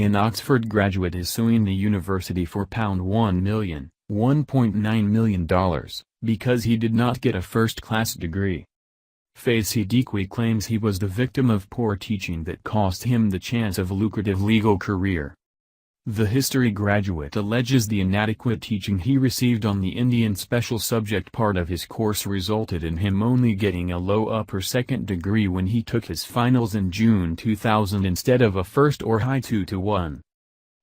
An Oxford graduate is suing the university for £1 million, $1.9 million, because he did not get a first-class degree. Faiz Siddiqui claims he was the victim of poor teaching that cost him the chance of a lucrative legal career. The history graduate alleges the inadequate teaching he received on the Indian special subject part of his course resulted in him only getting a low upper second degree when he took his finals in June 2000 instead of a first or high 2-1.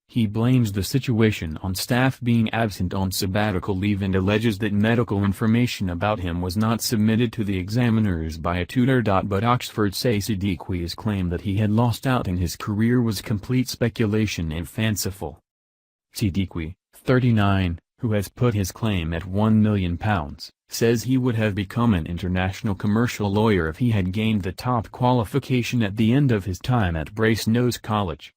He blames the situation on staff being absent on sabbatical leave and alleges that medical information about him was not submitted to the examiners by a tutor. But Oxford say Siddiqui's claim that he had lost out in his career was complete speculation and fanciful. Siddiqui, 39, who has put his claim at £1 million, says he would have become an international commercial lawyer if he had gained the top qualification at the end of his time at Brasenose College.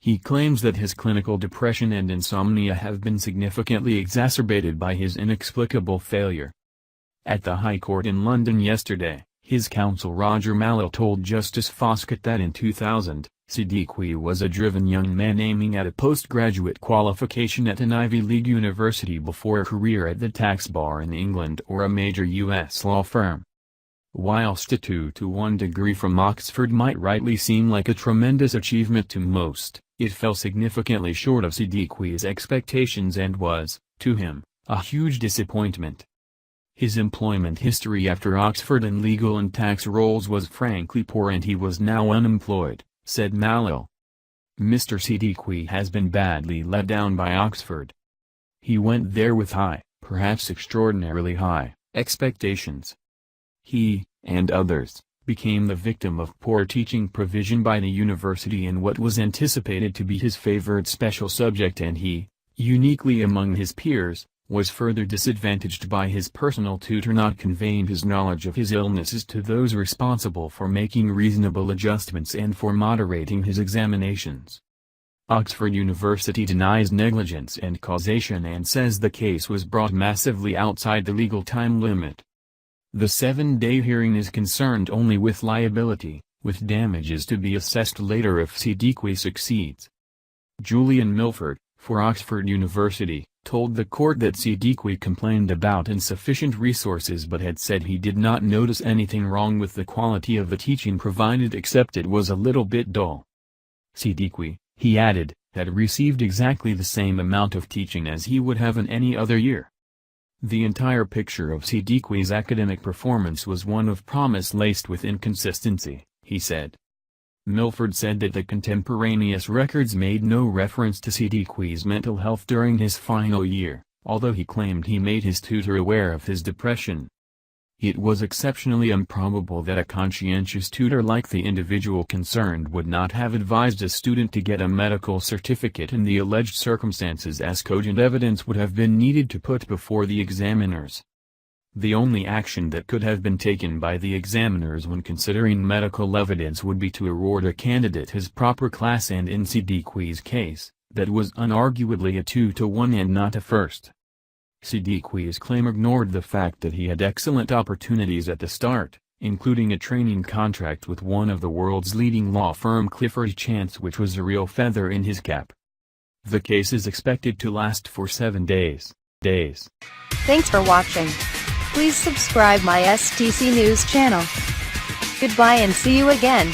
He claims that his clinical depression and insomnia have been significantly exacerbated by his inexplicable failure. At the High Court in London yesterday, his counsel Roger Mallell told Justice Foskett that in 2000, Siddiqui was a driven young man aiming at a postgraduate qualification at an Ivy League university before a career at the tax bar in England or a major U.S. law firm. Whilst a 2-1 degree from Oxford might rightly seem like a tremendous achievement to most, it fell significantly short of Siddiqui's expectations and was, to him, a huge disappointment. His employment history after Oxford in legal and tax roles was frankly poor and he was now unemployed, said Mallell. Mr. Siddiqui has been badly let down by Oxford. He went there with high, perhaps extraordinarily high, expectations. He, and others, became the victim of poor teaching provision by the university in what was anticipated to be his favored special subject, and he, uniquely among his peers, was further disadvantaged by his personal tutor not conveying his knowledge of his illnesses to those responsible for making reasonable adjustments and for moderating his examinations. Oxford University denies negligence and causation and says the case was brought massively outside the legal time limit. The 7-day hearing is concerned only with liability, with damages to be assessed later if Siddiqui succeeds. Julian Milford, for Oxford University, told the court that Siddiqui complained about insufficient resources but had said he did not notice anything wrong with the quality of the teaching provided except it was a little bit dull. Siddiqui, he added, had received exactly the same amount of teaching as he would have in any other year. The entire picture of Siddiqui's academic performance was one of promise laced with inconsistency, he said. Milford said that the contemporaneous records made no reference to Siddiqui's mental health during his final year, although he claimed he made his tutor aware of his depression. It was exceptionally improbable that a conscientious tutor like the individual concerned would not have advised a student to get a medical certificate in the alleged circumstances, as cogent evidence would have been needed to put before the examiners. The only action that could have been taken by the examiners when considering medical evidence would be to award a candidate his proper class, and in Siddiqui's case, that was unarguably a 2-1 and not a first. Siddiqui's claim ignored the fact that he had excellent opportunities at the start, including a training contract with one of the world's leading law firm Clifford Chance, which was a real feather in his cap. The case is expected to last for 7 days. Thanks for watching. Please subscribe my STC News channel. Goodbye and see you again.